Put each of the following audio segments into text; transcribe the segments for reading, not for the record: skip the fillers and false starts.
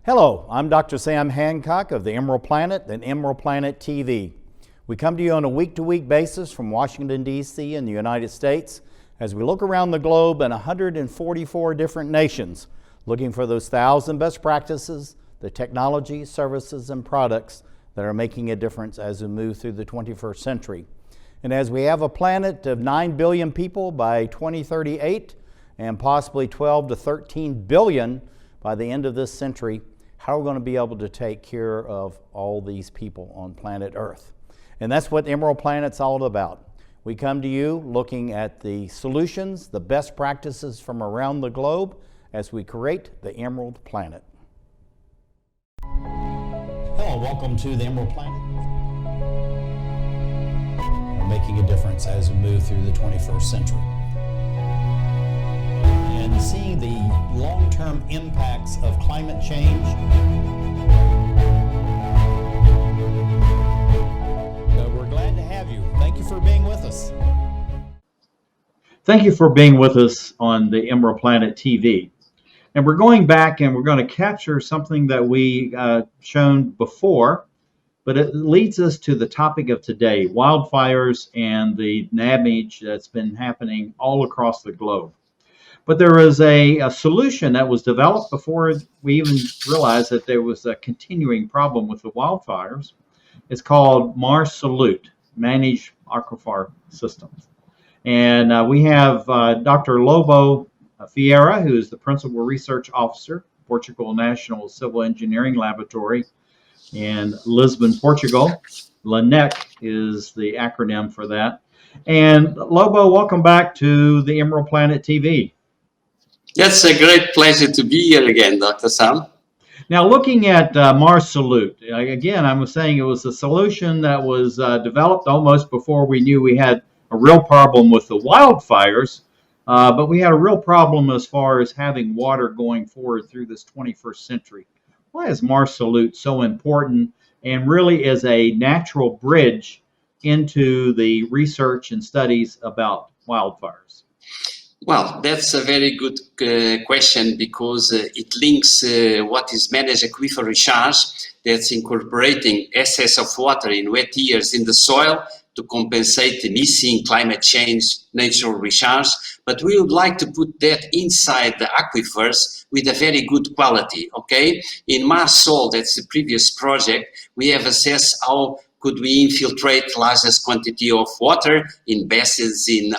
Hello, I'm Dr. Sam Hancock of the Emerald Planet and EmeraldPlanet TV. We come to you on a week-to-week basis from Washington, D.C. in the United States as we look around the globe in 144 different nations, looking for those 1,000 best practices, the technology, services, and products that are making a difference as we move through the 21st century. And as we have a planet of 9 billion people by 2038 and possibly 12 to 13 billion by the end of this century, how are we going to be able to take care of all these people on planet Earth? And that's what Emerald Planet's all about. We come to you looking at the solutions, the best practices from around the globe as we create the Emerald Planet. Hello, welcome to the Emerald Planet. We're making a difference as we move through the 21st century. And seeing the long-term impacts of climate change. We're glad to have you. Thank you for being with us. Thank you for being with us on the Emerald Planet TV. And we're going back and we're going to capture something that we shown before, but it leads us to the topic of today, wildfires and the damage that's been happening all across the globe. But there is a solution that was developed before we even realized that there was a continuing problem with the wildfires. It's called Mars Salute, Managed Aquifer Systems. And we have Dr. Lobo Vieira, who is the Principal Research Officer, Portugal National Civil Engineering Laboratory in Lisbon, Portugal. LANEC is the acronym for that. And Lobo, welcome back to the Emerald Planet TV. It's a great pleasure to be here again, Dr. Sam. Now, looking at Mars Salute, again, I was saying it was a solution that was developed almost before we knew we had a real problem with the wildfires, but we had a real problem as far as having water going forward through this 21st century. Why is Mars Salute so important and really is a natural bridge into the research and studies about wildfires? Well, that's a very good question because it links what is managed aquifer recharge, that's incorporating excess of water in wet years in the soil to compensate the missing climate change natural recharge. But we would like to put that inside the aquifers with a very good quality, okay? In Mars Sol, that's the previous project, we have assessed how could we infiltrate largest quantity of water in basins, in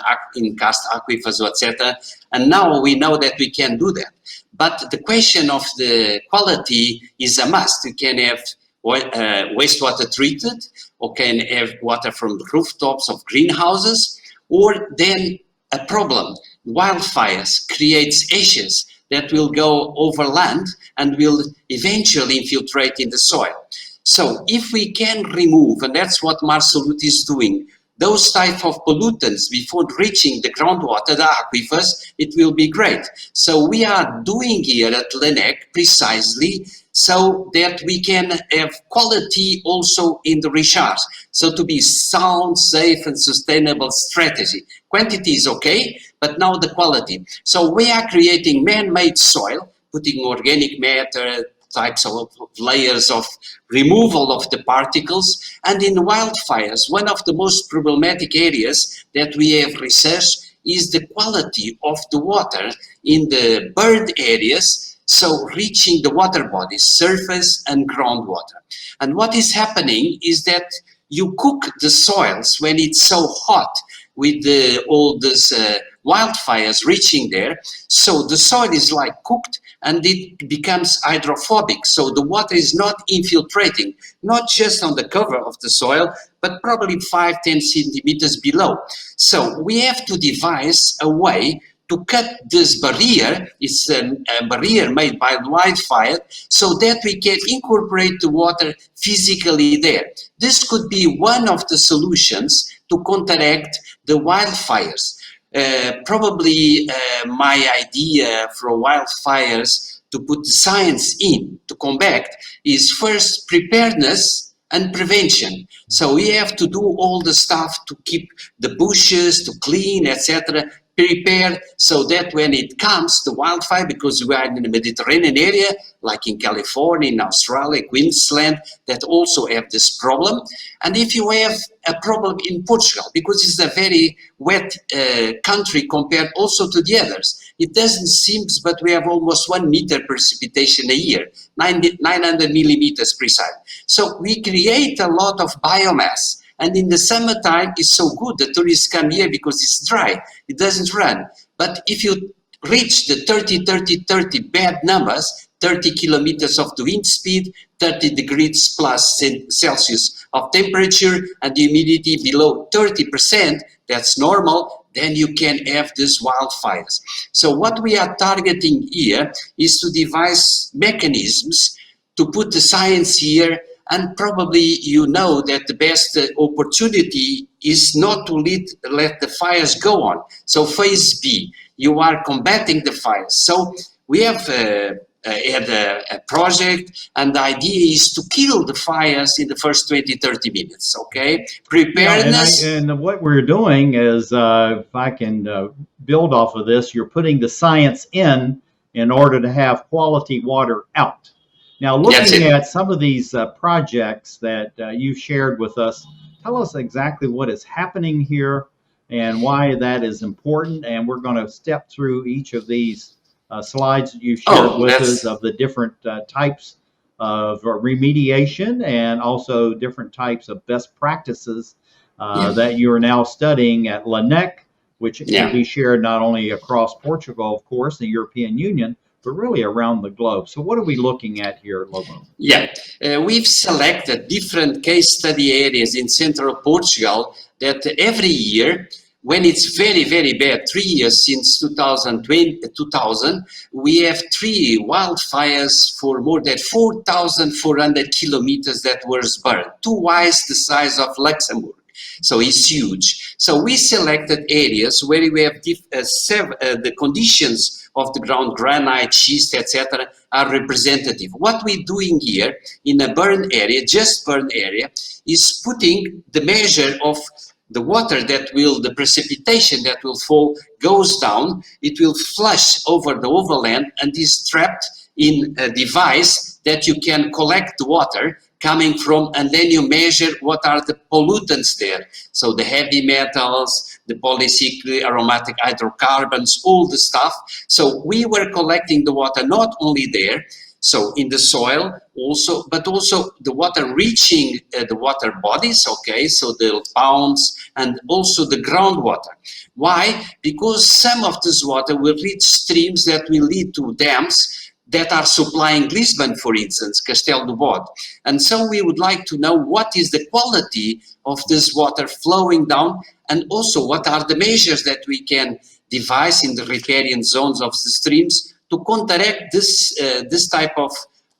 karst aquifers, etc. And now we know that we can do that. But the question of the quality is a must. You can have wastewater treated, or can have water from the rooftops of greenhouses, or then a problem. Wildfires creates ashes that will go over land and will eventually infiltrate in the soil. So if we can remove, and that's what Mars Salute is doing, those type of pollutants before reaching the groundwater, the aquifers, it will be great. So we are doing here at LANEC precisely so that we can have quality also in the recharge. So to be sound, safe, and sustainable strategy. Quantity is okay, but now the quality. So we are creating man-made soil, putting organic matter, types of layers of removal of the particles. And in wildfires, one of the most problematic areas that we have researched is the quality of the water in the bird areas, so reaching the water bodies, surface and groundwater. And what is happening is that you cook the soils when it's so hot with all these wildfires reaching there, so the soil is like cooked and it becomes hydrophobic, so the water is not infiltrating, not just on the cover of the soil, but probably 5-10 centimeters below. So we have to devise a way to cut this barrier. It's a barrier made by wildfire, so that we can incorporate the water physically there. This could be one of the solutions to counteract the wildfires. Probably my idea for wildfires to put science in to combat is first preparedness and prevention. So we have to do all the stuff to keep the bushes, to clean, etc., prepare so that when it comes, the wildfire, because we are in the Mediterranean area, like in California, in Australia, Queensland, that also have this problem. And if you have a problem in Portugal, because it's a very wet country compared also to the others, it doesn't seem, but we have almost 1 meter precipitation a year, 900 millimeters precise. So we create a lot of biomass. And in the summertime, it's so good. The tourists come here because it's dry. It doesn't run. But if you reach the 30 bad numbers, 30 kilometers of the wind speed, 30 degrees plus Celsius of temperature, and the humidity below 30%, that's normal, then you can have these wildfires. So what we are targeting here is to devise mechanisms to put the science here. And probably you know that the best opportunity is not to let the fires go on. So phase B, you are combating the fires. So we have had a project, and the idea is to kill the fires in the first 20-30 minutes, okay? Preparedness. Yeah, and what we're doing is, if I can build off of this, you're putting the science in order to have quality water out. Now, looking at some of these projects that you shared with us, tell us exactly what is happening here and why that is important. And we're going to step through each of these slides that you shared with us of the different types of remediation and also different types of best practices that you are now studying at LANEC, which can be shared not only across Portugal, of course, the European Union, but really around the globe. So what are we looking at here, Lobo? Yeah, we've selected different case study areas in central Portugal that every year, when it's very, very bad, 3 years since 2000, we have 3 wildfires for more than 4,400 kilometers that were burned, twice the size of Luxembourg. So it's huge. So we selected areas where we have the conditions of the ground, granite, schist, etc., are representative. What we're doing here in a burn area, just burn area, is putting the measure of the water that will, the precipitation that will fall goes down, it will flush over the overland and is trapped in a device that you can collect the water coming from, and then you measure what are the pollutants there. So the heavy metals, the polycyclic aromatic hydrocarbons, all the stuff. So we were collecting the water not only there, so in the soil also, but also the water reaching the water bodies, okay, so the ponds and also the groundwater. Why? Because some of this water will reach streams that will lead to dams that are supplying Lisbon, for instance, Castelo do Bode. And so we would like to know what is the quality of this water flowing down, and also what are the measures that we can devise in the riparian zones of the streams to counteract this type of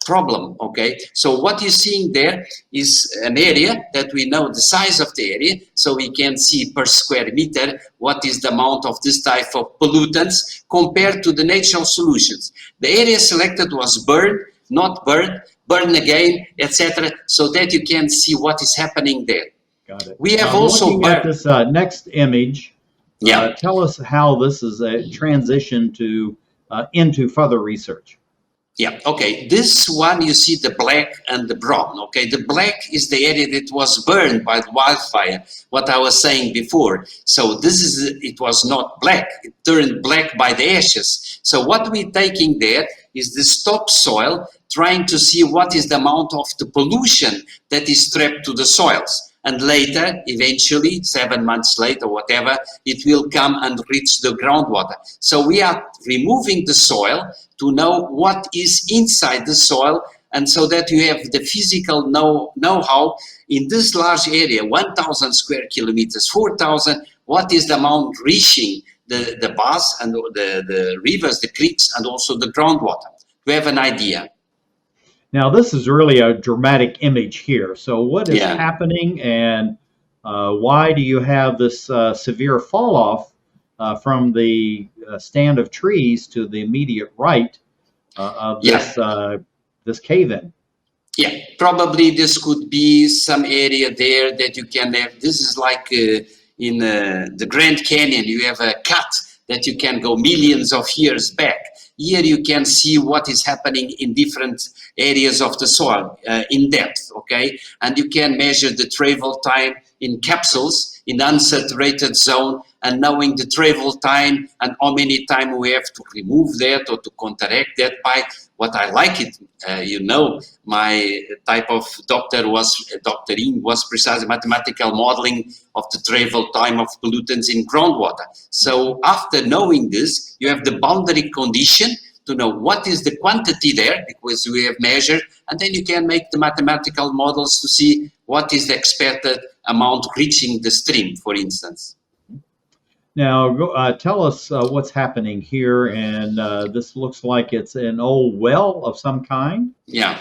problem, okay? So what you're seeing there is an area that we know the size of the area, so we can see per square meter what is the amount of this type of pollutants compared to the natural solutions. The area selected was burned, not burned, burn again, etc., so that you can see what is happening there. Got it. We have also looking at this next image. Tell us how this is a transition to into further research. Yeah, okay, this one you see the black and the brown, okay? The black is the area that was burned by the wildfire, what I was saying before. So this is, it was not black, it turned black by the ashes. So what we're taking there is this topsoil, trying to see what is the amount of the pollution that is trapped to the soils. And later, eventually, 7 months later, whatever, it will come and reach the groundwater. So we are removing the soil to know what is inside the soil, and so that you have the physical know-how in this large area, 1,000 square kilometers, 4,000, what is the amount reaching the baths and the rivers, the creeks, and also the groundwater, to have an idea. Now, this is really a dramatic image here. So what is happening, and why do you have this severe fall off from the stand of trees to the immediate right of this, this cave-in? Yeah, probably this could be some area there that you can have. This is like in the Grand Canyon, you have a cut that you can go millions of years back. Here you can see what is happening in different areas of the soil in depth, okay? And you can measure the travel time in capsules in unsaturated zone, and knowing the travel time and how many time we have to remove that or to counteract that by what I like it, you know, my type of doctoring was precisely mathematical modeling of the travel time of pollutants in groundwater. So after knowing this, you have the boundary condition to know what is the quantity there, because we have measured, and then you can make the mathematical models to see what is the expected amount reaching the stream, for instance. Now, tell us what's happening here, and this looks like it's an old well of some kind. Yeah.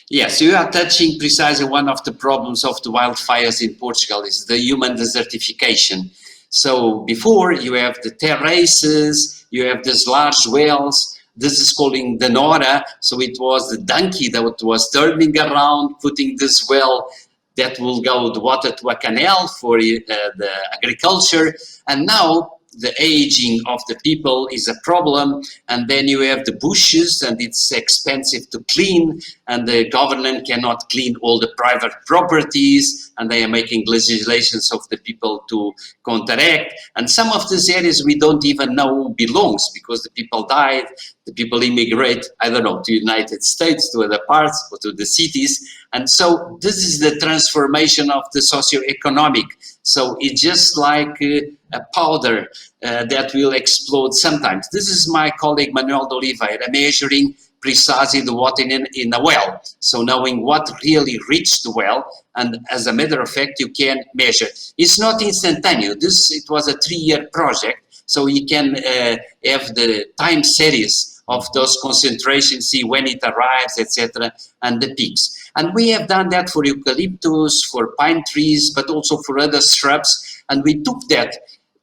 Yes, you are touching precisely one of the problems of the wildfires in Portugal, is the human desertification. So before, you have the terraces, you have these large wells. This is calling the Nora. So it was the donkey that was turning around, putting this well that will go the water to a canal for the agriculture. And now the aging of the people is a problem, and then you have the bushes, and it's expensive to clean, and the government cannot clean all the private properties, and they are making legislations of the people to counteract. And some of these areas we don't even know who belongs, because the people died, the people immigrate, I don't know, to the United States, to other parts, or to the cities. And so this is the transformation of the socioeconomic. So it's just like a powder that will explode sometimes. This is my colleague Manuel de Oliveira measuring precisely the water in a well. So knowing what really reached the well, and as a matter of fact, you can measure. It's not instantaneous. It was a 3-year project, so you can have the time series of those concentrations, see when it arrives, etc., and the peaks. And we have done that for eucalyptus, for pine trees, but also for other shrubs. And we took that,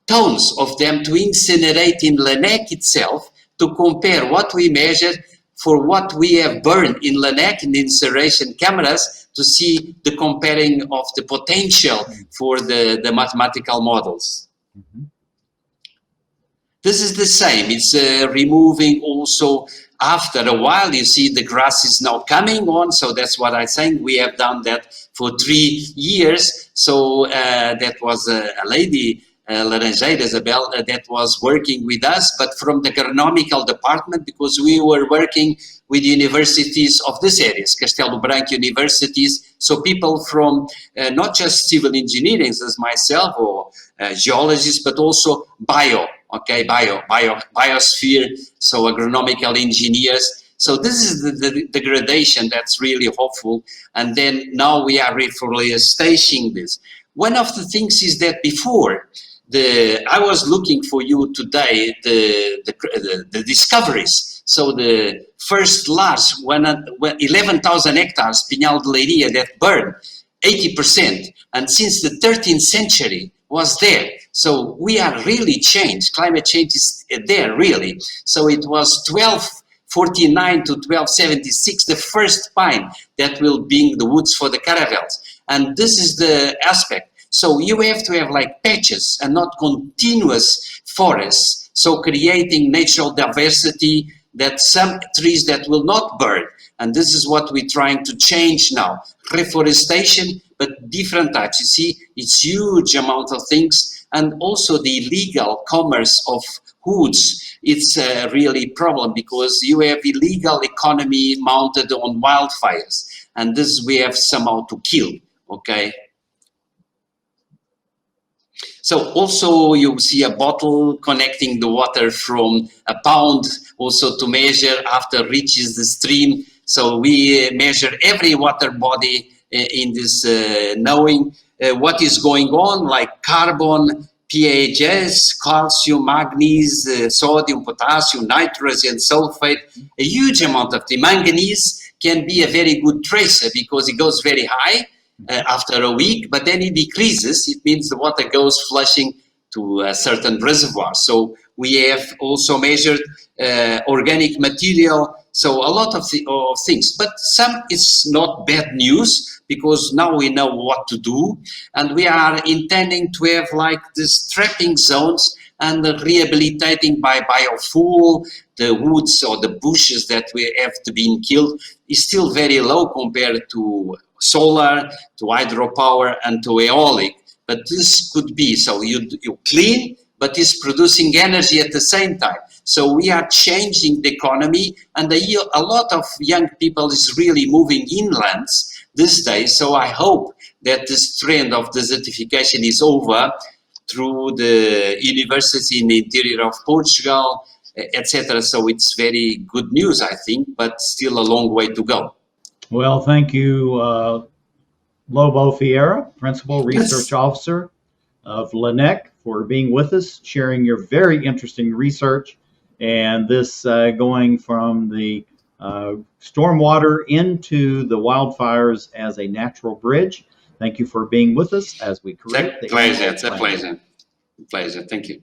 tons of them, to incinerate in Lanec itself, to compare what we measured for what we have burned in Lanec in the incineration cameras, to see the comparing of the potential for the mathematical models. Mm-hmm. This is the same. It's removing also after a while. You see the grass is now coming on. So that's what I'm saying. We have done that for 3 years. So that was a lady, Laranjeira Isabel, that was working with us, but from the agronomical department, because we were working with universities of these areas, Castelo Branco universities. So people from not just civil engineering as myself or geologists, but also biosphere, so agronomical engineers. So this is the degradation that's really hopeful. And then now we are reforestation this. One of the things is that before, I was looking for you today, the discoveries. So the first large 11,000 hectares, Pinhal de Leiria, that burned 80%. And since the 13th century was there. So we are really changed. Climate change is there, really. So it was 1249 to 1276, the first pine that will bring the woods for the caravels. And this is the aspect. So you have to have like patches and not continuous forests. So creating natural diversity, that some trees that will not burn. And this is what we're trying to change now. Reforestation, but different types. You see, it's huge amount of things. And also the illegal commerce of woods. It's a really problem because you have illegal economy mounted on wildfires. And this we have somehow to kill, okay? So also you see a bottle connecting the water from a pound also to measure after it reaches the stream. So we measure every water body in this knowing what is going on, like carbon, PAHs, calcium, manganese, sodium, potassium, nitrogen, sulfate, a huge amount of the manganese can be a very good tracer because it goes very high. After a week, but then it decreases. It means the water goes flushing to a certain reservoir. So we have also measured organic material. So a lot of things, but some is not bad news because now we know what to do, and we are intending to have like these trapping zones and rehabilitating by biofuel the woods or the bushes that we have to be killed is still very low compared to solar, to hydropower, and to eolic. But this could be, so you clean, but it's producing energy at the same time. So we are changing the economy, and a lot of young people is really moving inland these days. So I hope that this trend of desertification is over through the university in the interior of Portugal, etc. So it's very good news, I think, but still a long way to go. Well, thank you, Lobo Fiera, Principal Research Officer of LANEC, for being with us, sharing your very interesting research, and this going from the stormwater into the wildfires as a natural bridge. Thank you for being with us as we create the Pleasure. It's a EmeraldPlanet. pleasure. Thank you.